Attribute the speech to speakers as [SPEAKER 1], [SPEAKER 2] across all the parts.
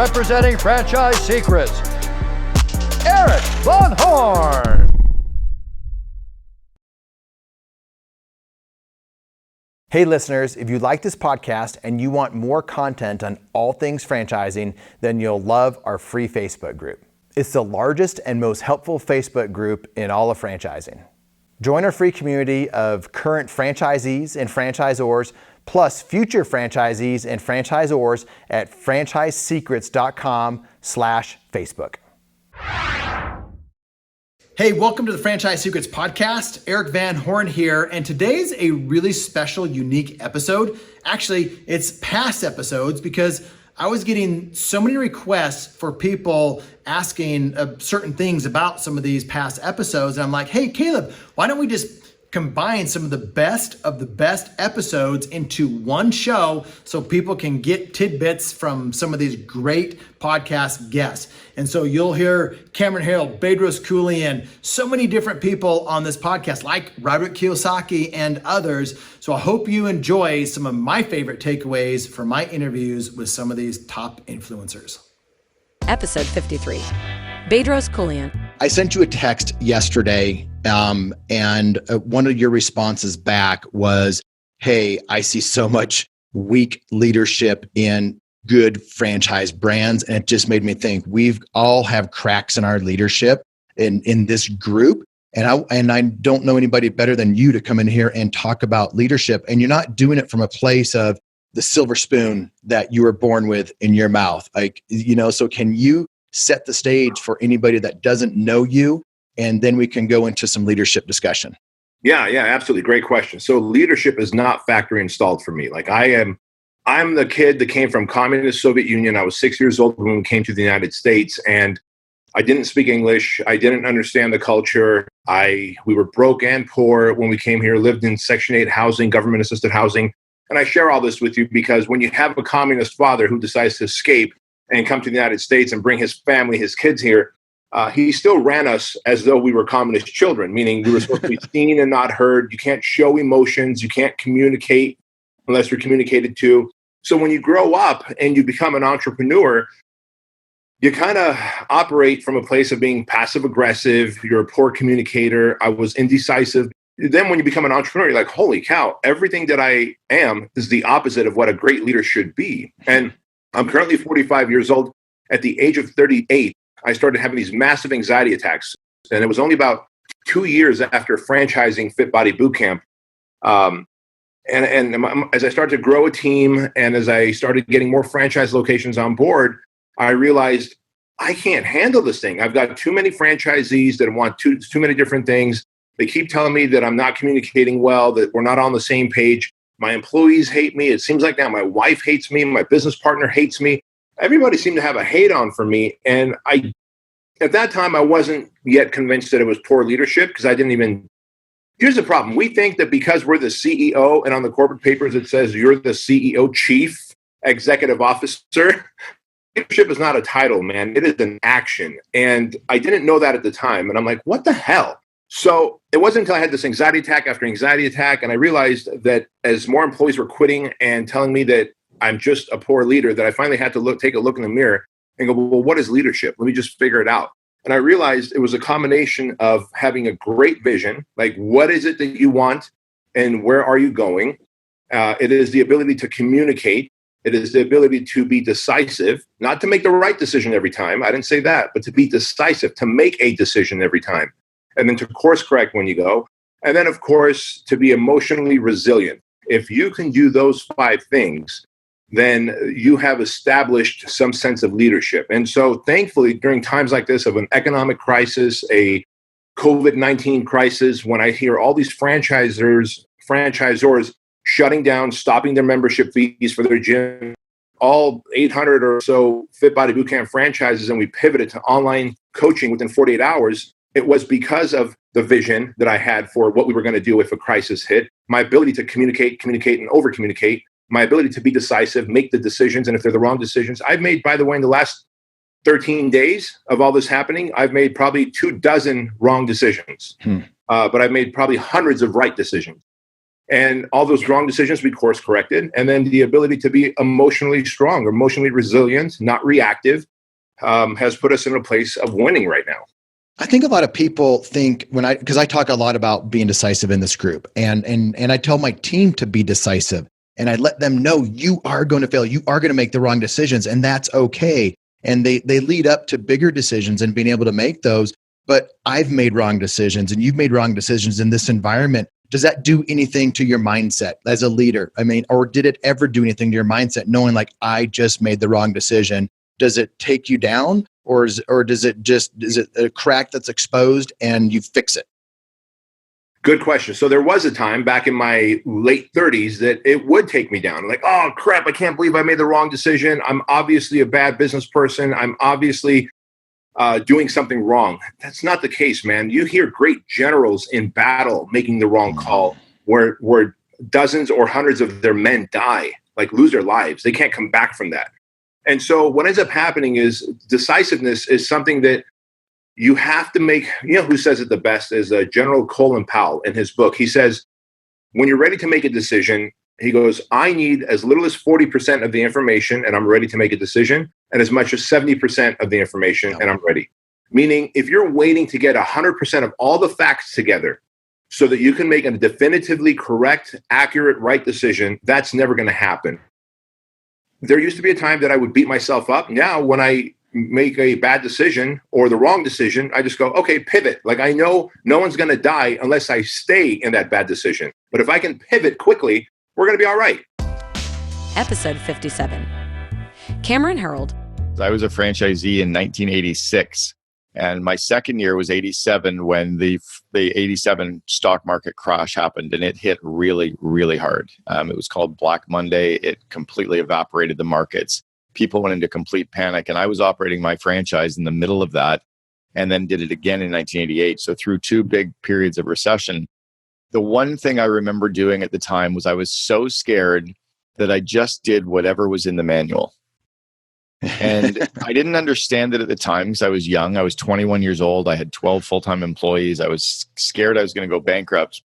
[SPEAKER 1] representing Franchise Secrets, Eric Von Horn. Hey listeners, if you like this podcast and you want more content on all things franchising, then you'll love our free Facebook group. It's the largest and most helpful Facebook group in all of franchising. Join our free community of current franchisees and franchisors, plus future franchisees and franchisors at franchisesecrets.com/Facebook. Hey, welcome to the Franchise Secrets Podcast. Eric Van Horn here, and today's a really special, unique episode. Actually, it's past episodes because I was getting so many requests for people asking certain things about some of these past episodes. And I'm like, hey, Caleb, why don't we just combine some of the best episodes into one show so people can get tidbits from some of these great podcast guests. And so you'll hear Cameron Hale, Bedros Keuilian, so many different people on this podcast like Robert Kiyosaki and others. So I hope you enjoy some of my favorite takeaways from my interviews with some of these top influencers.
[SPEAKER 2] Episode 53, Bedros Keuilian.
[SPEAKER 3] I sent you a text yesterday, and one of your responses back was, hey, I see so much weak leadership in good franchise brands. And it just made me think we've all have cracks in our leadership in this group. And I don't know anybody better than you to come in here and talk about leadership. And you're not doing it from a place of the silver spoon that you were born with in your mouth. So can you set the stage for anybody that doesn't know you, and then we can go into some leadership discussion?
[SPEAKER 4] Yeah, absolutely. Great question. So leadership is not factory installed for me. Like I'm the kid that came from communist Soviet Union. I was 6 years old when we came to the United States, and I didn't speak English. I didn't understand the culture. We were broke and poor when we came here, lived in Section 8 housing, government assisted housing. And I share all this with you because when you have a communist father who decides to escape and come to the United States and bring his family, his kids here, he still ran us as though we were communist children, meaning we were supposed to be seen and not heard. You can't show emotions. You can't communicate unless you're communicated to. So when you grow up and you become an entrepreneur, you kind of operate from a place of being passive aggressive. You're a poor communicator. I was indecisive. Then when you become an entrepreneur, you're like, holy cow, everything that I am is the opposite of what a great leader should be. And I'm currently 45 years old. At the age of 38, I started having these massive anxiety attacks. And it was only about 2 years after franchising Fit Body Bootcamp. And as I started to grow a team and as I started getting more franchise locations on board, I realized I can't handle this thing. I've got too many franchisees that want too many different things. They keep telling me that I'm not communicating well, that we're not on the same page. My employees hate me. It seems like now my wife hates me. My business partner hates me. Everybody seemed to have a hate on for me. And at that time, I wasn't yet convinced that it was poor leadership because I didn't even. Here's the problem. We think that because we're the CEO and on the corporate papers it says you're the CEO, chief executive officer, leadership is not a title, man. It is an action. And I didn't know that at the time. And I'm like, what the hell? So it wasn't until I had this anxiety attack after anxiety attack, and I realized that as more employees were quitting and telling me that I'm just a poor leader, that I finally had to take a look in the mirror and go, well, what is leadership? Let me just figure it out. And I realized it was a combination of having a great vision, like what is it that you want and where are you going? It is the ability to communicate. It is the ability to be decisive, not to make the right decision every time. I didn't say that, but to be decisive, to make a decision every time. And then to course correct when you go. And then, of course, to be emotionally resilient. If you can do those 5 things, then you have established some sense of leadership. And so thankfully, during times like this of an economic crisis, a COVID-19 crisis, when I hear all these franchisors shutting down, stopping their membership fees for their gym, all 800 or so Fit Body Bootcamp franchises, and we pivoted to online coaching within 48 hours, it was because of the vision that I had for what we were going to do if a crisis hit, my ability to communicate, and over-communicate, my ability to be decisive, make the decisions, and if they're the wrong decisions. I've made, by the way, in the last 13 days of all this happening, I've made probably 24 wrong decisions, but I've made probably hundreds of right decisions. And all those wrong decisions we course corrected. And then the ability to be emotionally strong, emotionally resilient, not reactive, has put us in a place of winning right now.
[SPEAKER 3] I think a lot of people think because I talk a lot about being decisive in this group, and I tell my team to be decisive, and I let them know you are going to fail, you are going to make the wrong decisions, and that's okay. And they lead up to bigger decisions and being able to make those. But I've made wrong decisions, and you've made wrong decisions in this environment. Does that do anything to your mindset as a leader? I mean, or did it ever do anything to your mindset, knowing like I just made the wrong decision? Does it take you down, or is it a crack that's exposed and you fix it?
[SPEAKER 4] Good question. So there was a time back in my late 30s that it would take me down. Like, oh crap, I can't believe I made the wrong decision. I'm obviously a bad business person. I'm obviously doing something wrong. That's not the case, man. You hear great generals in battle making the wrong call where dozens or hundreds of their men die, like lose their lives. They can't come back from that. And so what ends up happening is decisiveness is something that you have to make. You know who says it the best is General Colin Powell in his book. He says, when you're ready to make a decision, he goes, I need as little as 40% of the information and I'm ready to make a decision, and as much as 70% of the information and I'm ready. Meaning, if you're waiting to get 100% of all the facts together so that you can make a definitively correct, accurate, right decision, that's never going to happen. There used to be a time that I would beat myself up. Now, when I make a bad decision or the wrong decision, I just go, okay, pivot. Like I know no one's going to die unless I stay in that bad decision. But if I can pivot quickly, we're going to be all right.
[SPEAKER 2] Episode 57. Cameron Harold.
[SPEAKER 5] I was a franchisee in 1986, and my second year was 87 when the 87 stock market crash happened, and it hit really, really hard. It was called Black Monday. It completely evaporated the markets. People went into complete panic, and I was operating my franchise in the middle of that, and then did it again in 1988. So through two big periods of recession, the one thing I remember doing at the time was I was so scared that I just did whatever was in the manual. And I didn't understand it at the time because I was young. I was 21 years old. I had 12 full-time employees. I was scared I was going to go bankrupt.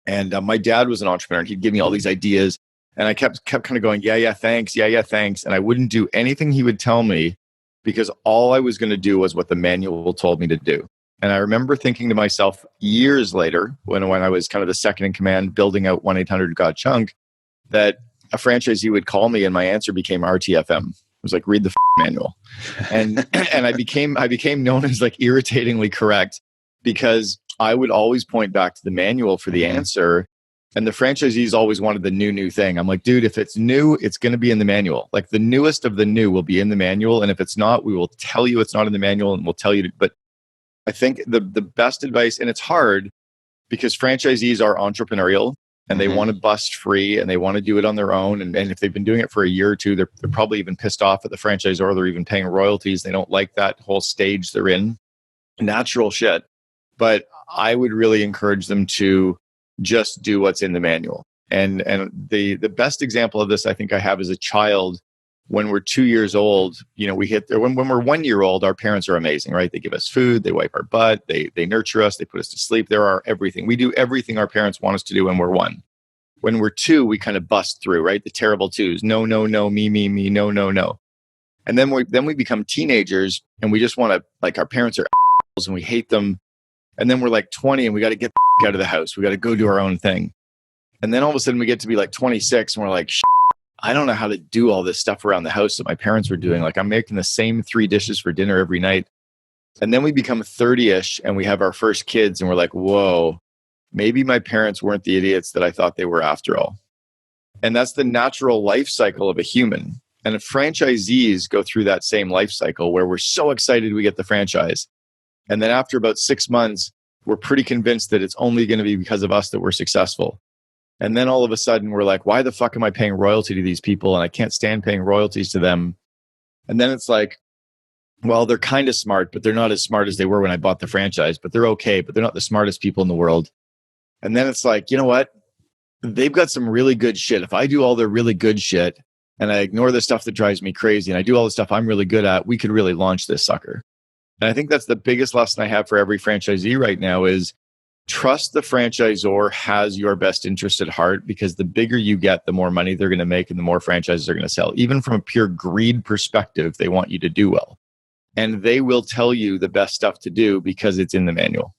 [SPEAKER 5] And my dad was an entrepreneur, and he'd give me all these ideas. And I kept kind of going, yeah, thanks. Yeah, thanks. And I wouldn't do anything he would tell me because all I was going to do was what the manual told me to do. And I remember thinking to myself years later, when I was kind of the second in command, building out 1-800-GOT-CHUNK, that a franchisee would call me and my answer became RTFM. It was like, read the manual. And I became known as like irritatingly correct because I would always point back to the manual for the answer. And the franchisees always wanted the new thing. I'm like, dude, if it's new, it's going to be in the manual. Like the newest of the new will be in the manual. And if it's not, we will tell you it's not in the manual and we'll tell you. But I think the best advice, and it's hard because franchisees are entrepreneurial and they want to bust free and they want to do it on their own. And if they've been doing it for a year or two, they're probably even pissed off at the franchisor. They're even paying royalties. They don't like that whole stage they're in. Natural shit. But I would really encourage them to just do what's in the manual. And the best example of this I think I have is a child. When we're 2 years old, when we're 1 year old, our parents are amazing, right? They give us food, they wipe our butt, they nurture us, they put us to sleep. They're our everything. We do everything our parents want us to do when we're 1. When we're 2, we kind of bust through, right? The terrible 2s. No, me, no. And then we become teenagers and we just want to, like, our parents are assholes and we hate them. And then we're like 20 and we got to get the out of the house. We got to go do our own thing. And then all of a sudden we get to be like 26 and we're like, I don't know how to do all this stuff around the house that my parents were doing. Like I'm making the same 3 dishes for dinner every night. And then we become 30-ish and we have our first kids and we're like, whoa, maybe my parents weren't the idiots that I thought they were after all. And that's the natural life cycle of a human. And if franchisees go through that same life cycle where we're so excited we get the franchise. And then after about 6 months, we're pretty convinced that it's only going to be because of us that we're successful. And then all of a sudden we're like, why the fuck am I paying royalty to these people? And I can't stand paying royalties to them. And then it's like, well, they're kind of smart, but they're not as smart as they were when I bought the franchise, but they're okay, but they're not the smartest people in the world. And then it's like, you know what? They've got some really good shit. If I do all their really good shit and I ignore the stuff that drives me crazy and I do all the stuff I'm really good at, we could really launch this sucker. And I think that's the biggest lesson I have for every franchisee right now is trust the franchisor has your best interest at heart, because the bigger you get, the more money they're going to make and the more franchises they're going to sell. Even from a pure greed perspective, they want you to do well. And they will tell you the best stuff to do because it's in the manual.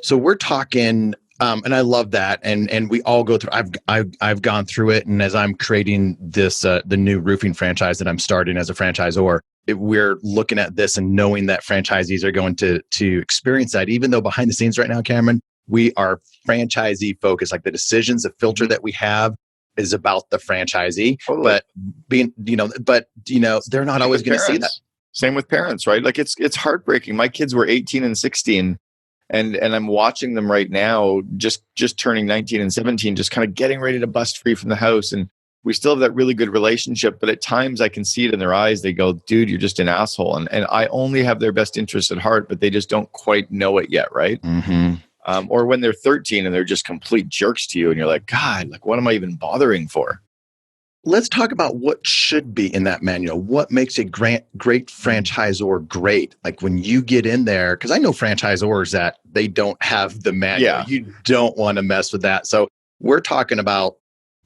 [SPEAKER 3] So we're talking, and I love that, and we all go through. I've gone through it, and as I'm creating this, the new roofing franchise that I'm starting as a franchisor, we're looking at this and knowing that franchisees are going to experience that. Even though behind the scenes right now, Cameron, we are franchisee focused. Like the decisions, the filter that we have is about the franchisee. Totally. But they're not always going to see that.
[SPEAKER 5] Same with parents, right? Like it's heartbreaking. My kids were 18 and 16. And I'm watching them right now, just turning 19 and 17, just kind of getting ready to bust free from the house. And we still have that really good relationship. But at times I can see it in their eyes. They go, dude, you're just an asshole. And I only have their best interest at heart, but they just don't quite know it yet, right?
[SPEAKER 3] Mm-hmm.
[SPEAKER 5] Or when they're 13 and they're just complete jerks to you. And you're like, God, like, what am I even bothering for?
[SPEAKER 3] Let's talk about what should be in that manual. What makes a great franchisor great? Like when you get in there, because I know franchisors that they don't have the manual.
[SPEAKER 5] Yeah.
[SPEAKER 3] You don't want to mess with that. So we're talking about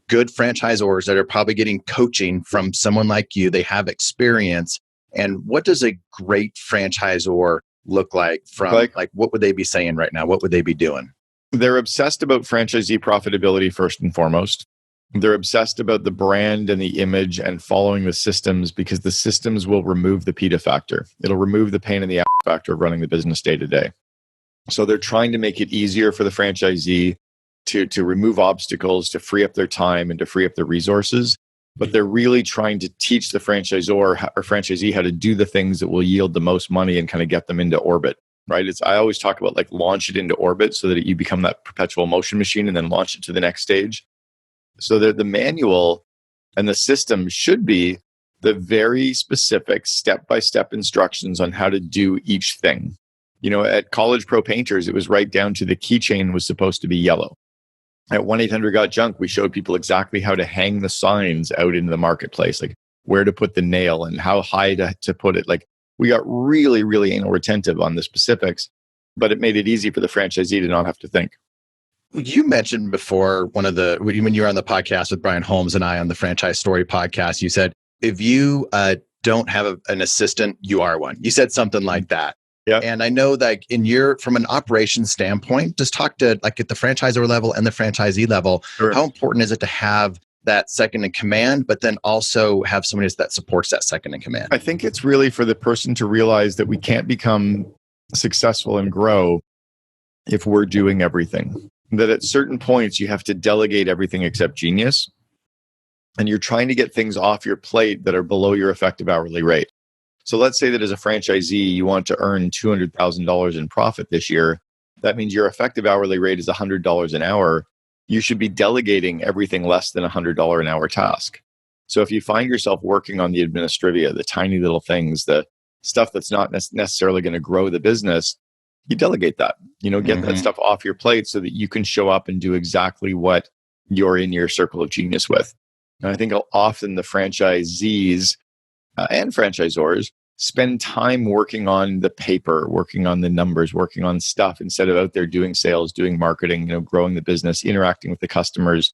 [SPEAKER 3] good franchisors that are probably getting coaching from someone like you. They have experience. And what does a great franchisor look like from like what would they be saying right now? What would they be doing?
[SPEAKER 5] They're obsessed about franchisee profitability first and foremost. They're obsessed about the brand and the image and following the systems, because the systems will remove the PETA factor. It'll remove the pain in the ass factor of running the business day to day. So they're trying to make it easier for the franchisee to remove obstacles, to free up their time and to free up their resources. But they're really trying to teach the franchisor or franchisee how to do the things that will yield the most money and kind of get them into orbit, right? I always talk about like launch it into orbit so that you become that perpetual motion machine and then launch it to the next stage. So the manual and the system should be the very specific step-by-step instructions on how to do each thing. You know, at College Pro Painters, it was right down to the keychain was supposed to be yellow. At 1-800-GOT-JUNK, we showed people exactly how to hang the signs out into the marketplace, like where to put the nail and how high to put it. Like we got really, really anal retentive on the specifics, but it made it easy for the franchisee to not have to think.
[SPEAKER 3] You mentioned before when you were on the podcast with Brian Holmes and I on the Franchise Story podcast, you said, if you don't have an assistant, you are one. You said something like that.
[SPEAKER 5] Yeah.
[SPEAKER 3] And I know that from an operations standpoint, just talk to like at the franchisor level and the franchisee level,
[SPEAKER 5] Sure.
[SPEAKER 3] How important is it to have that second in command, but then also have somebody that supports that second in command?
[SPEAKER 5] I think it's really for the person to realize that we can't become successful and grow if we're doing everything. That at certain points you have to delegate everything except genius, and you're trying to get things off your plate that are below your effective hourly rate. So let's say that as a franchisee, you want to earn $200,000 in profit this year. That means your effective hourly rate is $100 an hour. You should be delegating everything less than $100 an hour task. So if you find yourself working on the administrivia, the tiny little things, the stuff that's not necessarily going to grow the business, you delegate that, get that stuff off your plate so that you can show up and do exactly what you're in your circle of genius with. And I think often the franchisees and franchisors spend time working on the paper, working on the numbers, working on stuff instead of out there doing sales, doing marketing, growing the business, interacting with the customers,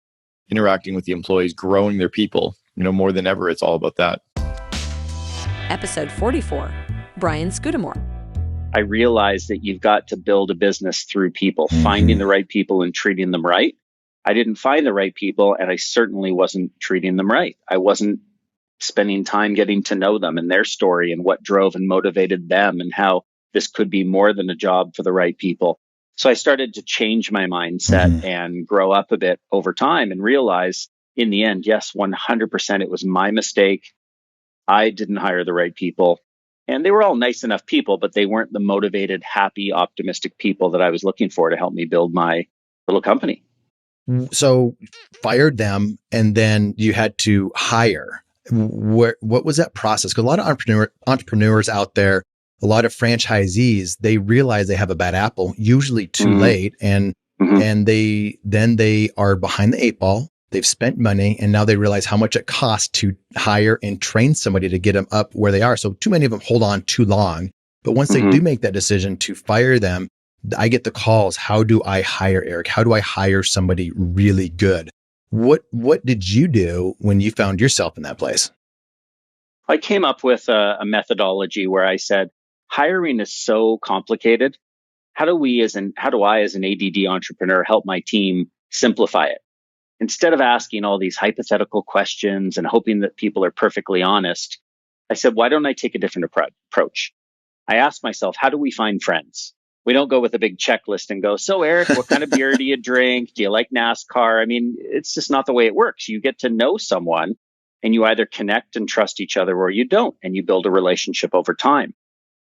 [SPEAKER 5] interacting with the employees, growing their people. More than ever, it's all about that.
[SPEAKER 2] Episode 44, Brian Scudamore.
[SPEAKER 6] I realized that you've got to build a business through people, finding the right people and treating them right. I didn't find the right people, and I certainly wasn't treating them right. I wasn't spending time getting to know them and their story and what drove and motivated them and how this could be more than a job for the right people. So I started to change my mindset and grow up a bit over time and realize in the end, yes, 100% it was my mistake. I didn't hire the right people. And they were all nice enough people, but they weren't the motivated, happy, optimistic people that I was looking for to help me build my little company.
[SPEAKER 3] So fired them, and then you had to hire. What was that process? Because a lot of entrepreneurs out there, a lot of franchisees, they realize they have a bad apple, usually too late, and they are behind the eight ball. They've spent money, and now they realize how much it costs to hire and train somebody to get them up where they are. So too many of them hold on too long. But once they do make that decision to fire them, I get the calls. How do I hire Eric? How do I hire somebody really good? What did you do when you found yourself in that place?
[SPEAKER 6] I came up with a methodology where I said, hiring is so complicated. How do I as an ADD entrepreneur help my team simplify it? Instead of asking all these hypothetical questions and hoping that people are perfectly honest, I said, why don't I take a different approach? I asked myself, how do we find friends? We don't go with a big checklist and go, so Eric, what kind of beer do you drink? Do you like NASCAR? I mean, it's just not the way it works. You get to know someone and you either connect and trust each other or you don't, and you build a relationship over time.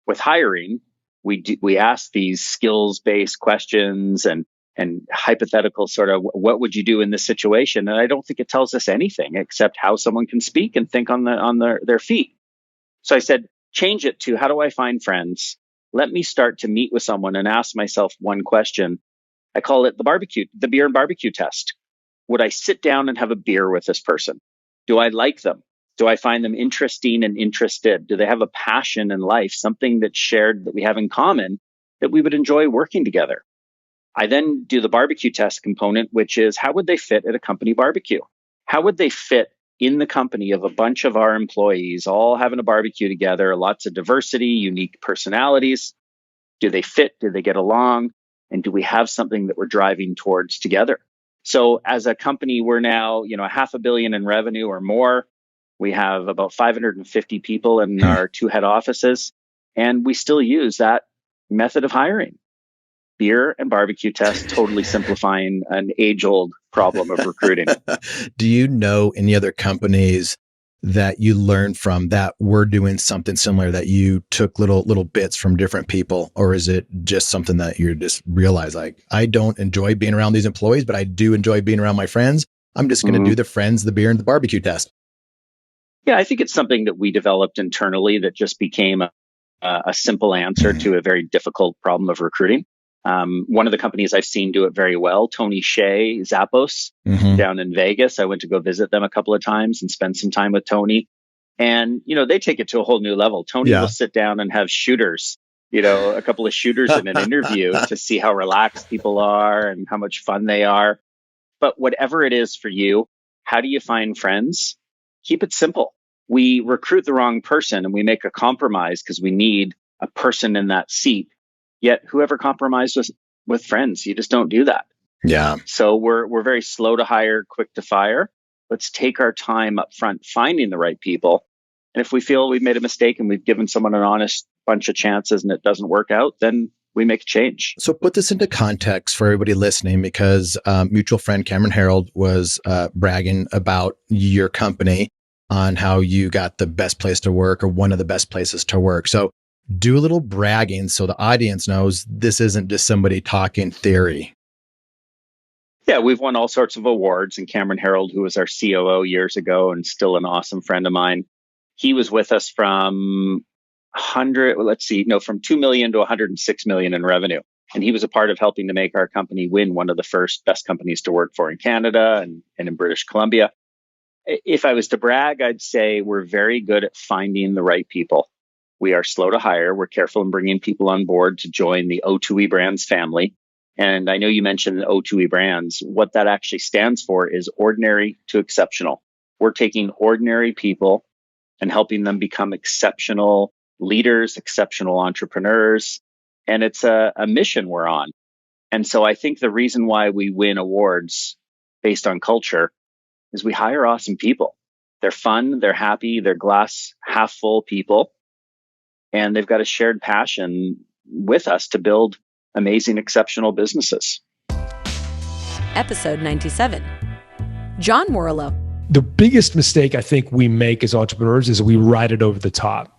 [SPEAKER 6] With hiring, we ask these skills-based questions and hypothetical sort of what would you do in this situation? And I don't think it tells us anything except how someone can speak and think on their feet. So I said, change it to how do I find friends? Let me start to meet with someone and ask myself one question. I call it the beer and barbecue test. Would I sit down and have a beer with this person? Do I like them? Do I find them interesting and interested? Do they have a passion in life, something that's shared that we have in common that we would enjoy working together? I then do the barbecue test component, which is how would they fit at a company barbecue? How would they fit in the company of a bunch of our employees all having a barbecue together, lots of diversity, unique personalities? Do they fit? Do they get along? And do we have something that we're driving towards together? So as a company, we're now, $500 million in revenue or more. We have about 550 people in our 2 head offices, and we still use that method of hiring. Beer and barbecue test, totally simplifying an age-old problem of recruiting.
[SPEAKER 3] Do you know any other companies that you learned from that were doing something similar, that you took little bits from different people? Or is it just something that you just realize, like, I don't enjoy being around these employees, but I do enjoy being around my friends. I'm just going to do the beer and the barbecue test.
[SPEAKER 6] Yeah, I think it's something that we developed internally that just became a simple answer to a very difficult problem of recruiting. One of the companies I've seen do it very well, Tony Hsieh, Zappos, down in Vegas. I went to go visit them a couple of times and spend some time with Tony. And, they take it to a whole new level. Tony will sit down and have shooters, a couple of shooters in an interview to see how relaxed people are and how much fun they are. But whatever it is for you, how do you find friends? Keep it simple. We recruit the wrong person and we make a compromise because we need a person in that seat. Yet whoever compromises with friends, you just don't do that.
[SPEAKER 3] Yeah.
[SPEAKER 6] So we're very slow to hire, quick to fire. Let's take our time up front finding the right people. And if we feel we've made a mistake and we've given someone an honest bunch of chances and it doesn't work out, then we make a change.
[SPEAKER 3] So put this into context for everybody listening, because mutual friend Cameron Harold was bragging about your company on how you got the best place to work, or one of the best places to work. So do a little bragging so the audience knows this isn't just somebody talking theory.
[SPEAKER 6] Yeah, we've won all sorts of awards. And Cameron Harold, who was our COO years ago and still an awesome friend of mine, he was with us from from 2 million to 106 million in revenue. And he was a part of helping to make our company win one of the first best companies to work for in Canada and in British Columbia. If I was to brag, I'd say we're very good at finding the right people. We are slow to hire. We're careful in bringing people on board to join the O2E Brands family. And I know you mentioned the O2E Brands. What that actually stands for is ordinary to exceptional. We're taking ordinary people and helping them become exceptional leaders, exceptional entrepreneurs. And it's a mission we're on. And so I think the reason why we win awards based on culture is we hire awesome people. They're fun, they're happy, they're glass half full people. And they've got a shared passion with us to build amazing, exceptional businesses.
[SPEAKER 2] Episode 97. John Morello.
[SPEAKER 7] The biggest mistake I think we make as entrepreneurs is we ride it over the top.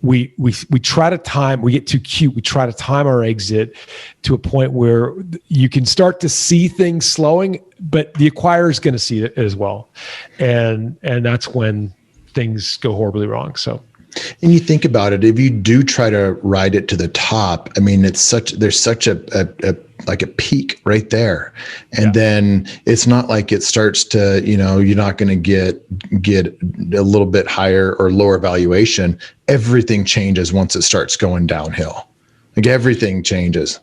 [SPEAKER 7] We try to time, we get too cute. We try to time our exit to a point where you can start to see things slowing, but the acquirer is going to see it as well. And that's when things go horribly wrong. So.
[SPEAKER 3] And you think about it, if you do try to ride it to the top, I mean, there's such a like a peak right there. And then it's not like it starts to, you're not going to get a little bit higher or lower valuation. Everything changes once it starts going downhill. Like everything changes.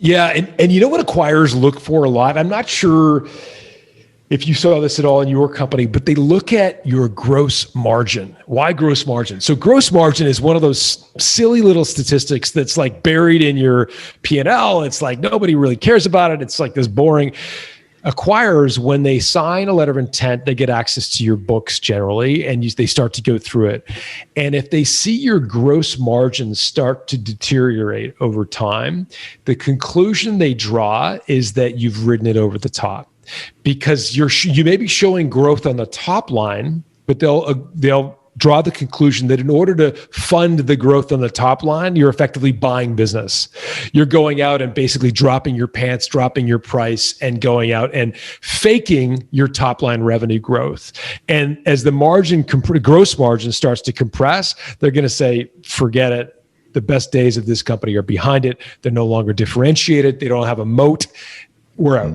[SPEAKER 7] Yeah, and you know what acquirers look for a lot? I'm not sure if you saw this at all in your company, but they look at your gross margin. Why gross margin? So gross margin is one of those silly little statistics that's like buried in your P&L. It's like nobody really cares about it. It's like this boring. Acquirers, when they sign a letter of intent, they get access to your books generally, and they start to go through it. And if they see your gross margins start to deteriorate over time, the conclusion they draw is that you've ridden it over the top, because you may be showing growth on the top line, but they'll draw the conclusion that in order to fund the growth on the top line, you're effectively buying business. You're going out and basically dropping your pants, dropping your price, and going out and faking your top line revenue growth. And as the gross margin starts to compress, they're going to say, forget it. The best days of this company are behind it. They're no longer differentiated. They don't have a moat. We're out.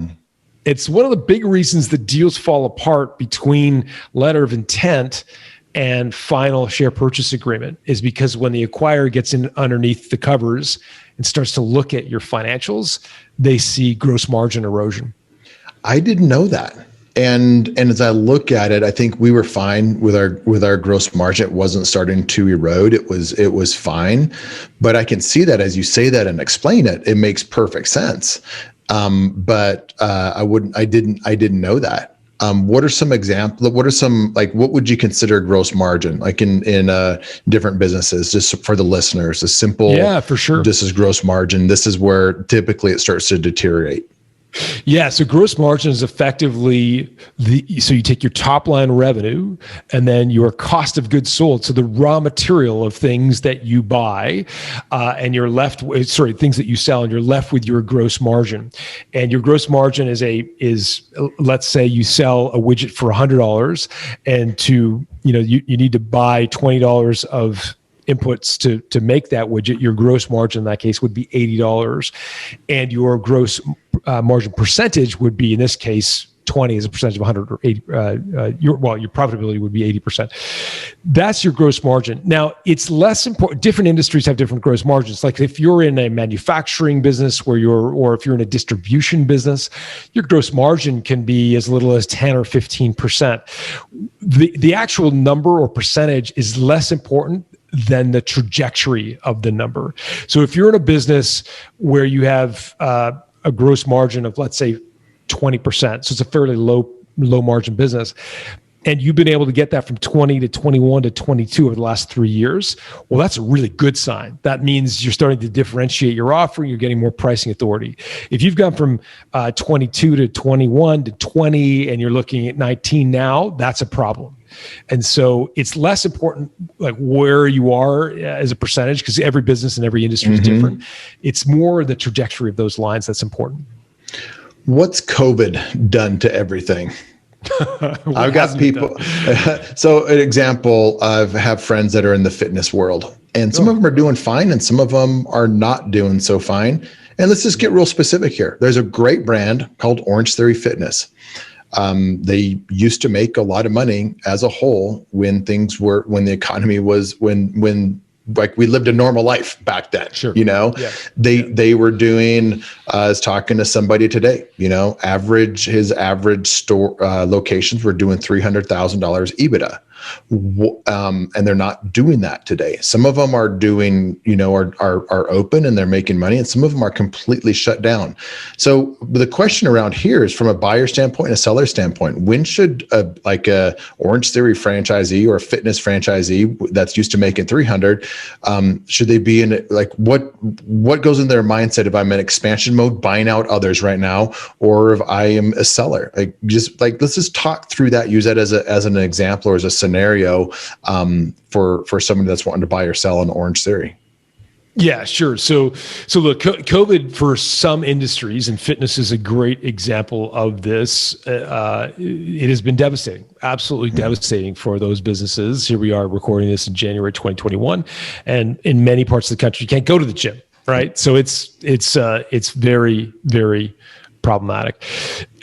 [SPEAKER 7] It's one of the big reasons that deals fall apart between letter of intent and final share purchase agreement, is because when the acquirer gets in underneath the covers and starts to look at your financials, they see gross margin erosion.
[SPEAKER 3] I didn't know that. And as I look at it, I think we were fine with our gross margin. It wasn't starting to erode. It was fine. But I can see that as you say that and explain it, it makes perfect sense. But I didn't know that. What are some examples? What are some, like, what would you consider gross margin, like in different businesses, just for the listeners? A simple,
[SPEAKER 7] yeah, for sure.
[SPEAKER 3] This is gross margin. This is where typically it starts to deteriorate.
[SPEAKER 7] Yeah. So gross margin is effectively so you take your top line revenue and then your cost of goods sold. So the raw material of things that you buy, and you're left with, things that you sell, and you're left with your gross margin. And your gross margin is let's say you sell a widget for $100, and you need to buy $20 of inputs to make that widget. Your gross margin in that case would be $80, and your gross margin percentage would be, in this case, 20 as a percentage of 100, or 80. Your profitability would be 80%. That's your gross margin. Now, it's less important. Different industries have different gross margins. Like if you're in a manufacturing business or if you're in a distribution business, your gross margin can be as little as 10 or 15%. The actual number or percentage is less important than the trajectory of the number. So if you're in a business where you have a gross margin of, let's say, 20%, so it's a fairly low margin business, and you've been able to get that from 20 to 21 to 22 over the last 3 years, well, that's a really good sign. That means you're starting to differentiate your offering, you're getting more pricing authority. If you've gone from 22 to 21 to 20 and you're looking at 19 now, that's a problem. And so it's less important like where you are as a percentage, because every business and every industry is different. It's more the trajectory of those lines that's important.
[SPEAKER 3] What's COVID done to everything? I've got people. So an example, I have friends that are in the fitness world, and some of them are doing fine and some of them are not doing so fine. And let's just get real specific here. There's a great brand called Orange Theory Fitness. They used to make a lot of money as a whole when the economy was, when like we lived a normal life back then. Sure. They were doing, I was talking to somebody today, his average store locations were doing $300,000 EBITDA. And they're not doing that today. Some of them are doing, are open and they're making money, and some of them are completely shut down. So the question around here is, from a buyer standpoint and a seller standpoint, when should a Orange Theory franchisee or a fitness franchisee that's used to making 300, should they be in, like, what goes in their mindset if I'm in expansion mode, buying out others right now, or if I am a seller? Let's just talk through that, use that as an example or as a scenario for somebody that's wanting to buy or sell an Orange Theory.
[SPEAKER 7] Yeah, sure. So look, COVID for some industries, and fitness is a great example of this. It has been devastating, absolutely devastating for those businesses. Here we are recording this in January 2021, and in many parts of the country, you can't go to the gym, right? So it's very, very problematic.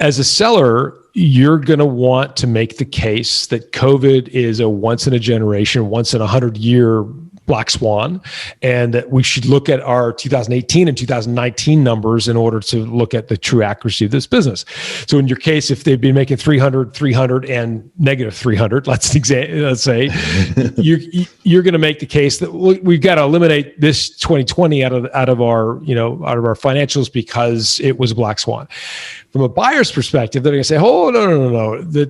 [SPEAKER 7] As a seller, you're going to want to make the case that COVID is a once in a generation, once in 100-year black swan, and that we should look at our 2018 and 2019 numbers in order to look at the true accuracy of this business. So in your case, if they've been making 300 and negative 300, let's say, you're going to make the case that we've got to eliminate this 2020 out of our financials because it was a black swan. From a buyer's perspective, they're going to say, "Oh, no. The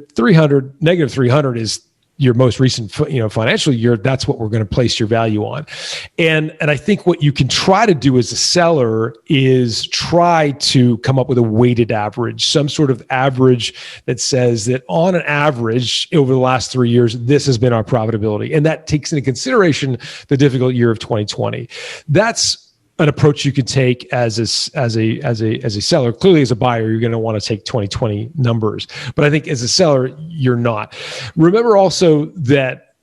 [SPEAKER 7] negative 300 is your most recent, financial year. That's what we're going to place your value on." And I think what you can try to do as a seller is try to come up with a weighted average, some sort of average that says that on an average over the last 3 years, this has been our profitability. And that takes into consideration the difficult year of 2020. That's an approach you could take as a seller. Clearly, as a buyer, you're going to want to take 2020 numbers. But I think as a seller, you're not. Remember also that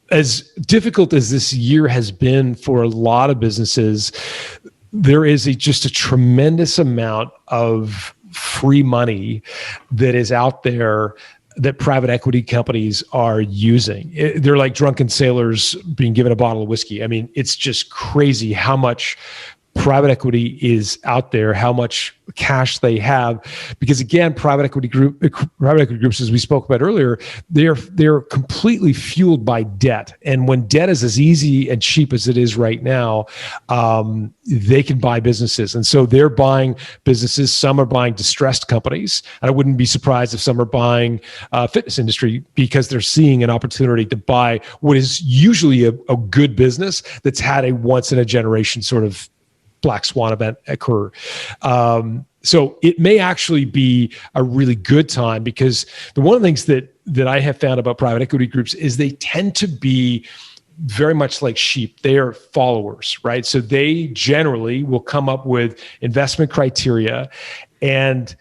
[SPEAKER 7] as difficult as this year has been for a lot of businesses, there is just a tremendous amount of free money that is out there that private equity companies are using. They're like drunken sailors being given a bottle of whiskey. I mean, it's just crazy how much private equity is out there, how much cash they have, because again, private equity groups, as we spoke about earlier, they're completely fueled by debt. And when debt is as easy and cheap as it is right now, they can buy businesses. And so they're buying businesses. Some are buying distressed companies. And I wouldn't be surprised if some are buying fitness industry because they're seeing an opportunity to buy what is usually a good business that's had a once in a generation sort of black swan event occur. So it may actually be a really good time, because one of the things that I have found about private equity groups is they tend to be very much like sheep. They are followers, right? So they generally will come up with investment criteria, and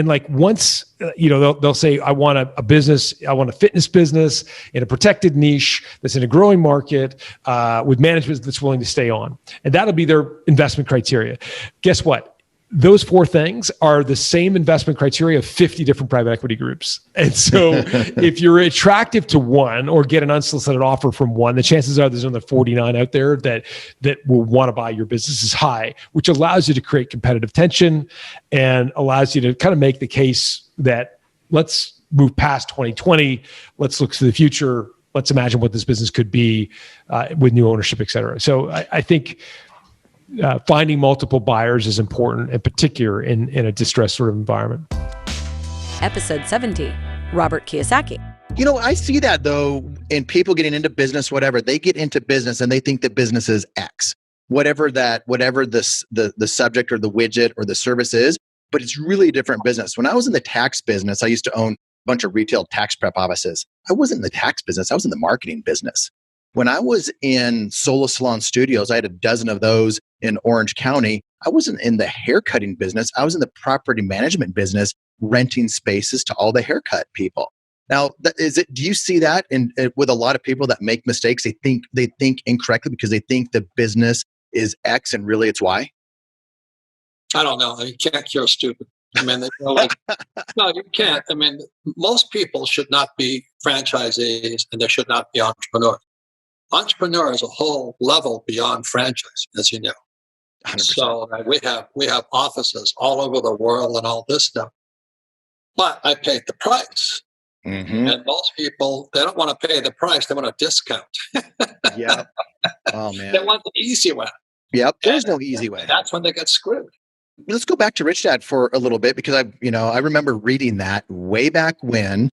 [SPEAKER 7] like once, they'll say, I want a business, I want a fitness business in a protected niche that's in a growing market with management that's willing to stay on. And that'll be their investment criteria. Guess what? Those 4 things are the same investment criteria of 50 different private equity groups. And so if you're attractive to one or get an unsolicited offer from one, the chances are there's another 49 out there that will want to buy your business is high, which allows you to create competitive tension and allows you to kind of make the case that let's move past 2020. Let's look to the future. Let's imagine what this business could be with new ownership, et cetera. So I think finding multiple buyers is important, in particular in a distressed sort of environment.
[SPEAKER 2] Episode 70, Robert Kiyosaki.
[SPEAKER 3] I see that though in people getting into business, whatever. They get into business and they think that business is X, whatever the subject or the widget or the service is, but it's really a different business. When I was in the tax business, I used to own a bunch of retail tax prep offices. I wasn't in the tax business. I was in the marketing business. When I was in Solo Salon Studios, I had a dozen of those in Orange County. I wasn't in the haircutting business. I was in the property management business, renting spaces to all the haircut people. Now, do you see that with a lot of people that make mistakes? They think incorrectly because they think the business is X and really it's Y?
[SPEAKER 8] I don't know. You can't cure stupid. I mean, no, you can't. I mean, most people should not be franchisees and they should not be entrepreneurs. Entrepreneur is a whole level beyond franchise, as you know. 100%. So we have offices all over the world and all this stuff. But I paid the price. Mm-hmm. And most people, they don't want to pay the price. They want a discount.
[SPEAKER 3] Yeah. Oh, man.
[SPEAKER 8] They want the easy way.
[SPEAKER 3] Yep. There's no easy way.
[SPEAKER 8] That's when they get screwed.
[SPEAKER 3] Let's go back to Rich Dad for a little bit, because I remember reading that way back when,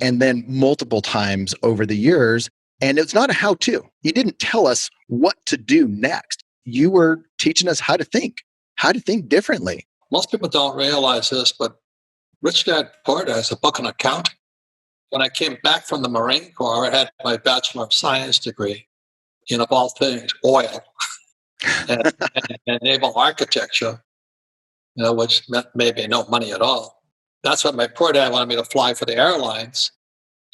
[SPEAKER 3] and then multiple times over the years. And it's not a how-to. You didn't tell us what to do next. You were teaching us how to think differently.
[SPEAKER 8] Most people don't realize this, but Rich Dad Poor Dad is a book on accounting. When I came back from the Marine Corps, I had my Bachelor of Science degree in, of all things, oil and naval architecture, which meant maybe no money at all. That's what my poor dad wanted me to fly for the airlines.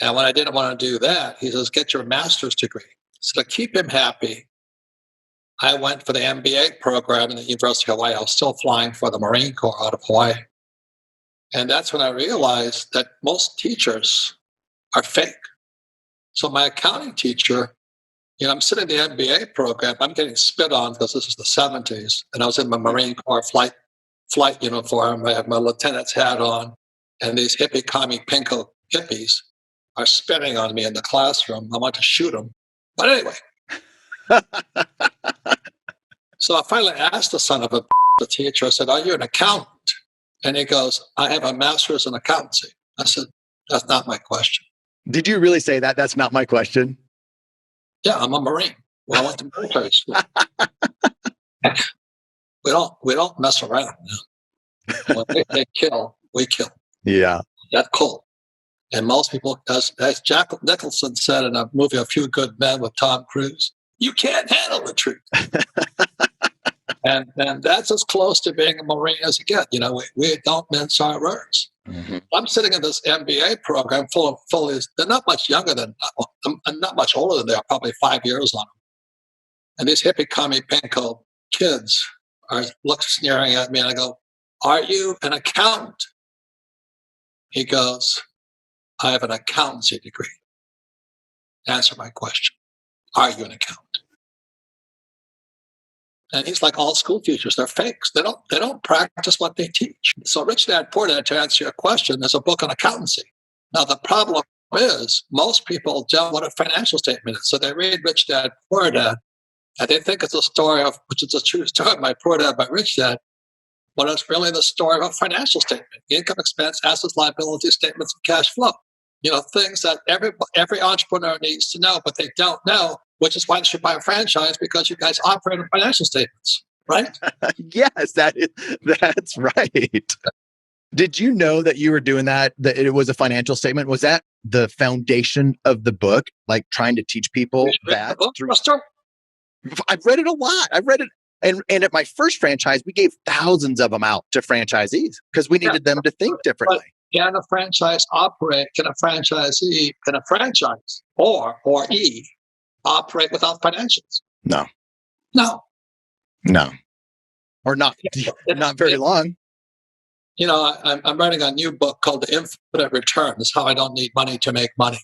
[SPEAKER 8] And when I didn't want to do that, he says, get your master's degree. So to keep him happy, I went for the MBA program in the University of Hawaii. I was still flying for the Marine Corps out of Hawaii. And that's when I realized that most teachers are fake. So my accounting teacher I'm sitting in the MBA program. I'm getting spit on because this is the 70s. And I was in my Marine Corps flight uniform. I have my lieutenant's hat on. And these hippie, commie, pinko hippies are spitting on me in the classroom. I want to shoot them. But anyway. So I finally asked the son of the teacher, I said, "Are you an accountant?" And he goes, "I have a master's in accountancy." I said, "That's not my question."
[SPEAKER 3] Did you really say that? That's not my question.
[SPEAKER 8] Yeah, I'm a Marine. Well, I went to military school. we don't mess around. When they kill, we kill.
[SPEAKER 3] Yeah.
[SPEAKER 8] That's cool. And most people, as Jack Nicholson said in a movie, A Few Good Men with Tom Cruise, you can't handle the truth. And that's as close to being a Marine as you get. We don't mince our words. Mm-hmm. I'm sitting in this MBA program full of they're not much younger than, I'm not much older than they are, probably 5 years on them. And these hippie, commie, pinko kids are sneering at me, and I go, "Are you an accountant?" He goes, "I have an accountancy degree." Answer my question. Are you an accountant? And he's like, all school teachers, they're fakes. They don't practice what they teach. So Rich Dad Poor Dad, to answer your question, there's a book on accountancy. Now the problem is most people don't know what a financial statement is. So they read Rich Dad Poor Dad, and they think it's a story of, which is a true story of My Poor Dad by Rich Dad, but it's really the story of a financial statement: income, expense, assets, liabilities, statements of cash flow. Things that every entrepreneur needs to know, but they don't know, which is why they should buy a franchise, because you guys operate on financial statements, right?
[SPEAKER 3] Yes, that's right. Did you know that you were doing that it was a financial statement? Was that the foundation of the book, like trying to teach people that? I've read it a lot. I've read it. And at my first franchise, we gave thousands of them out to franchisees because we needed them to think differently.
[SPEAKER 8] But can a franchise operate? Can a franchise or operate without financials?
[SPEAKER 3] No. Or not very long.
[SPEAKER 8] I'm writing a new book called The Infinite Return. It's how I don't need money to make money.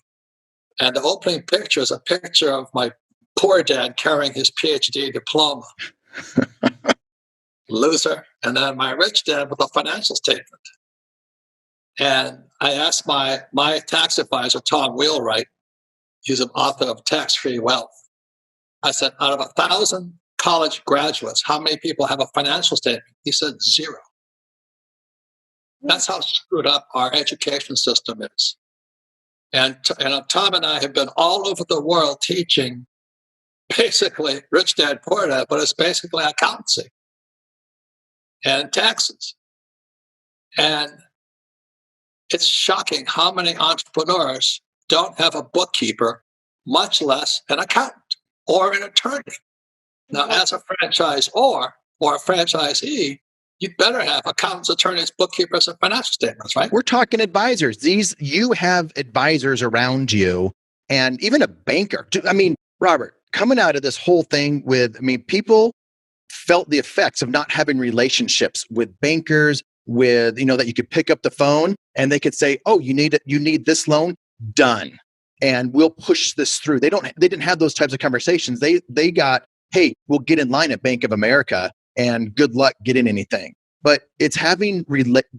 [SPEAKER 8] And the opening picture is a picture of my poor dad carrying his PhD diploma. Loser. And then my rich dad with a financial statement. And I asked my tax advisor, Tom Wheelwright, he's an author of Tax-Free Wealth. I said, out of 1,000 college graduates, how many people have a financial statement? He said 0. That's how screwed up our education system is. And Tom and I have been all over the world teaching basically Rich Dad, Poor Dad, but it's basically accountancy and taxes. And it's shocking how many entrepreneurs don't have a bookkeeper, much less an accountant or an attorney. Now, as a franchisor or a franchisee, you better have accountants, attorneys, bookkeepers, and financial statements, right?
[SPEAKER 3] We're talking advisors. You have advisors around you, and even a banker. I mean, Robert, coming out of this whole thing people felt the effects of not having relationships with bankers, with, that you could pick up the phone and they could say, "Oh, you need this loan, done. And we'll push this through." They didn't have those types of conversations. They got, "Hey, we'll get in line at Bank of America and good luck getting anything." But it's having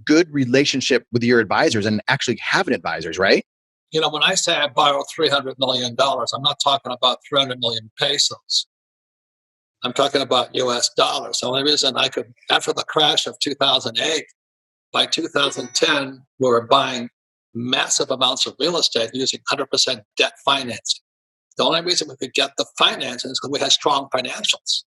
[SPEAKER 3] good relationship with your advisors and actually having advisors, right?
[SPEAKER 8] When I say I borrowed $300 million, I'm not talking about 300 million pesos. I'm talking about US dollars. The only reason I could, after the crash of 2008, by 2010, we were buying massive amounts of real estate using 100% debt financing. The only reason we could get the financing is because we had strong financials.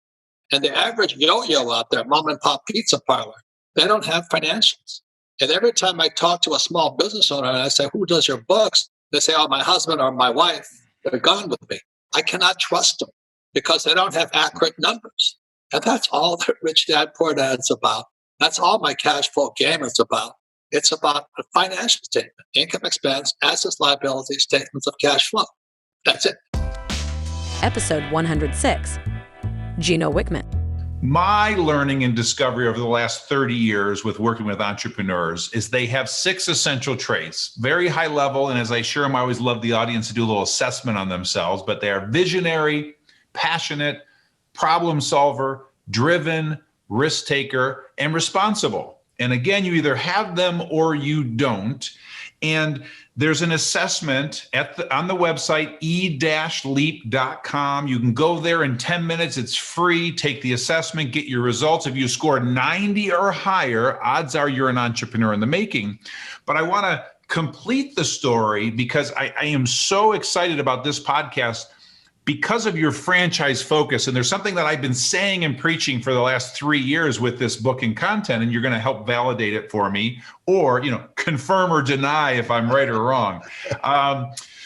[SPEAKER 8] And the average yo-yo out there, mom and pop pizza parlor, they don't have financials. And every time I talk to a small business owner and I say, "Who does your books?" They say, "Oh, my husband or my wife." They're gone with me. I cannot trust them because they don't have accurate numbers. And that's all that Rich Dad, Poor Dad's about. That's all my cash flow game is about. It's about a financial statement: income, expense, assets, liabilities, statements of cash flow. That's it.
[SPEAKER 2] Episode 106. Gino Wickman.
[SPEAKER 9] My learning and discovery over the last 30 years with working with entrepreneurs is they have 6 essential traits, very high level. And as I share them, I always love the audience to do a little assessment on themselves, but they are visionary, passionate, problem solver, driven, risk taker, and responsible. And again, you either have them or you don't. And there's an assessment on the website, e-leap.com. You can go there in 10 minutes. It's free. Take the assessment, get your results. If you score 90 or higher, odds are you're an entrepreneur in the making. But I want to complete the story because I am so excited about this podcast because of your franchise focus. And there's something that I've been saying and preaching for the last 3 years with this book and content, and you're going to help validate it for me, or, confirm or deny if I'm right or wrong.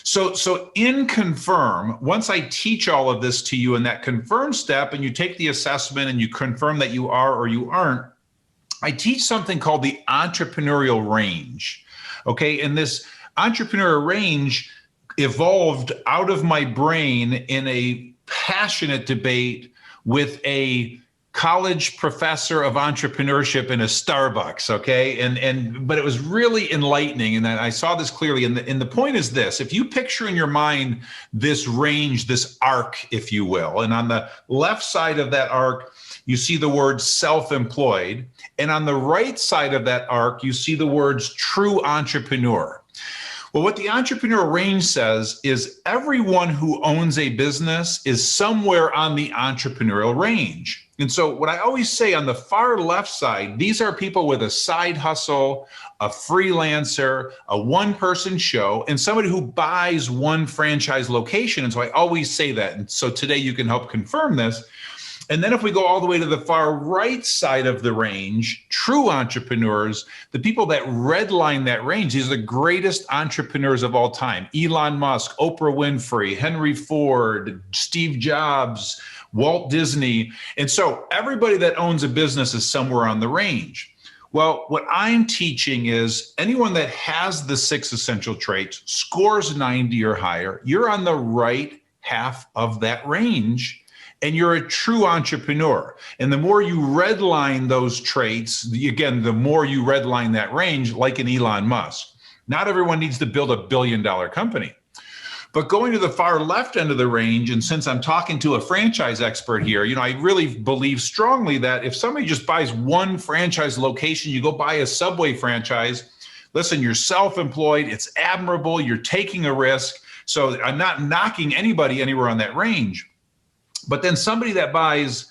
[SPEAKER 9] So in Confirm, once I teach all of this to you in that confirm step, and you take the assessment and you confirm that you are or you aren't, I teach something called the entrepreneurial range. Okay. And this entrepreneurial range evolved out of my brain in a passionate debate with a college professor of entrepreneurship in a Starbucks. Okay. But it was really enlightening. And I saw this clearly. And the point is this: if you picture in your mind this range, this arc, if you will, and on the left side of that arc, you see the word self-employed. And on the right side of that arc, you see the words true entrepreneur. Well, what the entrepreneurial range says is everyone who owns a business is somewhere on the entrepreneurial range. And so what I always say on the far left side, these are people with a side hustle, a freelancer, a one-person show, and somebody who buys one franchise location. And so I always say that. And so today you can help confirm this. And then if we go all the way to the far right side of the range, true entrepreneurs, the people that redline that range, these are the greatest entrepreneurs of all time. Elon Musk, Oprah Winfrey, Henry Ford, Steve Jobs, Walt Disney. And so everybody that owns a business is somewhere on the range. Well, what I'm teaching is anyone that has the 6 essential traits, scores 90 or higher, you're on the right half of that range. And you're a true entrepreneur. And the more you redline those traits, again, the more you redline that range, like an Elon Musk. Not everyone needs to build $1 billion company. But going to the far left end of the range, and since I'm talking to a franchise expert here, I really believe strongly that if somebody just buys one franchise location, you go buy a Subway franchise, listen, you're self-employed, it's admirable, you're taking a risk. So I'm not knocking anybody anywhere on that range. But then somebody that buys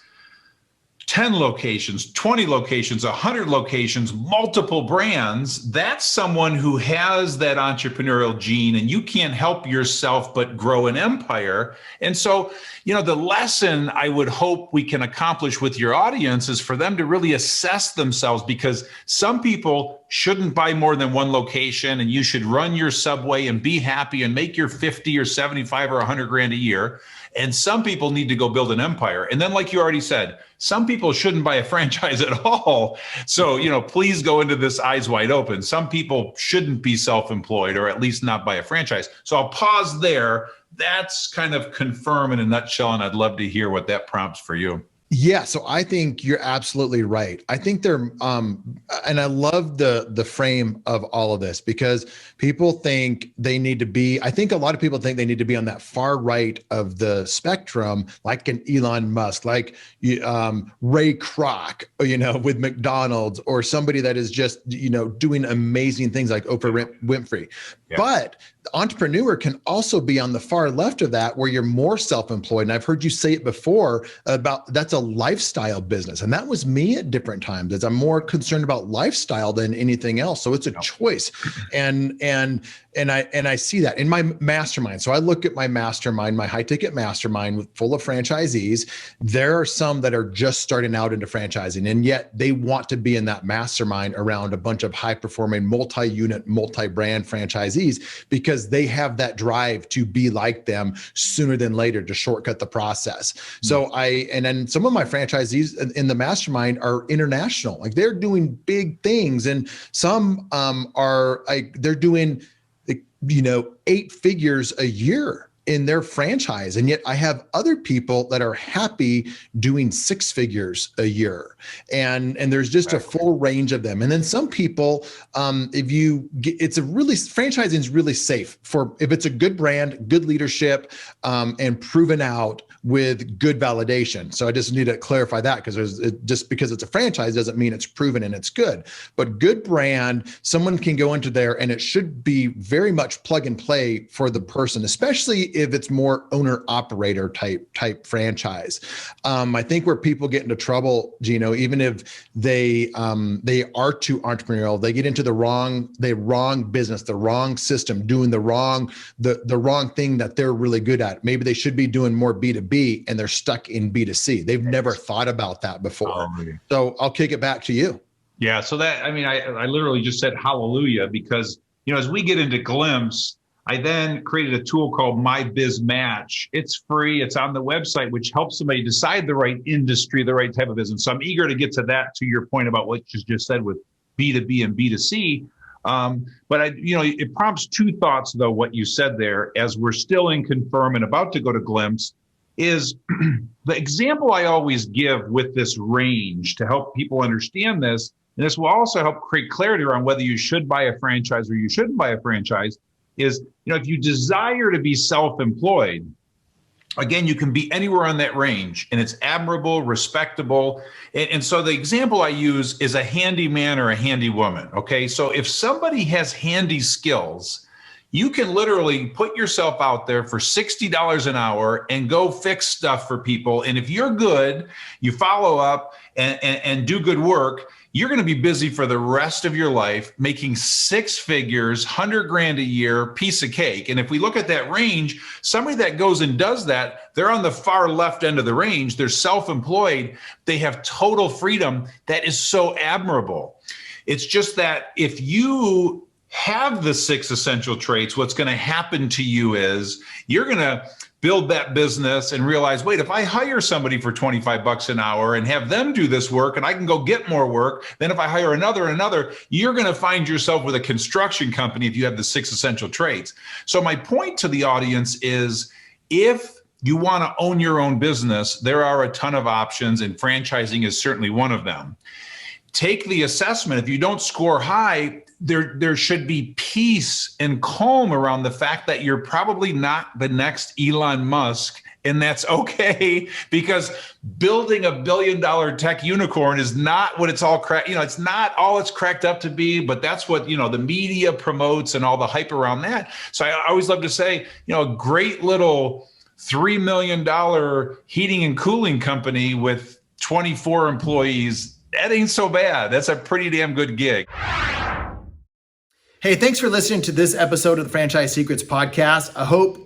[SPEAKER 9] 10 locations, 20 locations, 100 locations, multiple brands, that's someone who has that entrepreneurial gene, and you can't help yourself but grow an empire. And so, the lesson I would hope we can accomplish with your audience is for them to really assess themselves, because some people shouldn't buy more than one location, and you should run your Subway and be happy and make your 50 or 75 or 100 grand a year. And some people need to go build an empire. And then, like you already said, some people shouldn't buy a franchise at all. So, please go into this eyes wide open. Some people shouldn't be self-employed, or at least not buy a franchise. So I'll pause there. That's kind of Confirm in a nutshell. And I'd love to hear what that prompts for you.
[SPEAKER 3] Yeah, so I think you're absolutely right. I think and I love the frame of all of this, because people think they need to be, I think a lot of people think they need to be on that far right of the spectrum, like an Elon Musk, like Ray Kroc, with McDonald's, or somebody that is just, doing amazing things like Oprah Winfrey. Yeah. But the entrepreneur can also be on the far left of that, where you're more self-employed. And I've heard you say it before about that's a lifestyle business. And that was me at different times, as I'm more concerned about lifestyle than anything else. So it's a choice. And I see that in my mastermind. So I look at my mastermind, my high ticket mastermind full of franchisees. There are some that are just starting out into franchising, and yet they want to be in that mastermind around a bunch of high performing multi-unit, multi-brand franchisees, because they have that drive to be like them sooner than later, to shortcut the process. So and then some of my franchisees in the mastermind are international, like they're doing big things, and some are like they're doing 8 figures a year in their franchise. And yet I have other people that are happy doing 6 figures a year. And there's just a full range of them. And then some people, franchising is really safe if it's a good brand, good leadership, and proven out with good validation. So I just need to clarify that, because just because it's a franchise doesn't mean it's proven and it's good. But good brand, someone can go into there and it should be very much plug and play for the person, especially if it's more owner operator type franchise. I think where people get into trouble, Gino, even if they are too entrepreneurial, they get into the wrong business, the wrong system, doing the wrong thing that they're really good at. Maybe they should be doing more B2B and they're stuck in B2C. They've never thought about that before. So I'll kick it back to you.
[SPEAKER 9] Yeah. So I literally just said hallelujah, because, as we get into Glimpse, I then created a tool called My Biz Match. It's free. It's on the website, which helps somebody decide the right industry, the right type of business. So I'm eager to get to that, to your point about what you just said with B2B and B2C. But it prompts 2 thoughts, though, what you said there, as we're still in Confirm and about to go to Glimpse, is the example I always give with this range to help people understand this. And this will also help create clarity around whether you should buy a franchise or you shouldn't buy a franchise. Is, if you desire to be self-employed, again, you can be anywhere on that range, and it's admirable, respectable. And so the example I use is a handyman or a handy woman. Okay. So if somebody has handy skills, you can literally put yourself out there for $60 an hour and go fix stuff for people. And if you're good, you follow up and do good work, you're going to be busy for the rest of your life, making 6 figures, $100,000 a year, piece of cake. And if we look at that range, somebody that goes and does that, they're on the far left end of the range. They're self-employed. They have total freedom. That is so admirable. It's just that if you have the 6 essential traits, what's going to happen to you is you're going to build that business and realize, wait, if I hire somebody for $25 an hour and have them do this work and I can go get more work, then if I hire another, you're going to find yourself with a construction company if you have the 6 essential traits. So my point to the audience is, if you want to own your own business, there are a ton of options, and franchising is certainly one of them. Take the assessment. If you don't score high, there should be peace and calm around the fact that you're probably not the next Elon Musk, and that's okay, because building $1 billion tech unicorn is not what it's all it's not all it's cracked up to be, but that's what, the media promotes and all the hype around that. So I always love to say, a great little $3 million heating and cooling company with 24 employees, that ain't so bad. That's a pretty damn good gig.
[SPEAKER 1] Hey, thanks for listening to this episode of the Franchise Secrets podcast. I hope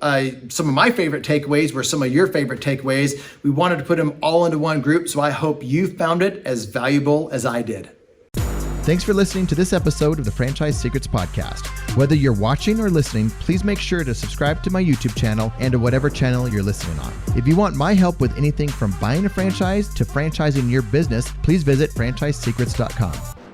[SPEAKER 1] some of my favorite takeaways were some of your favorite takeaways. We wanted to put them all into one group, so I hope you found it as valuable as I did.
[SPEAKER 10] Thanks for listening to this episode of the Franchise Secrets podcast. Whether you're watching or listening, please make sure to subscribe to my YouTube channel and to whatever channel you're listening on. If you want my help with anything from buying a franchise to franchising your business, please visit franchisesecrets.com.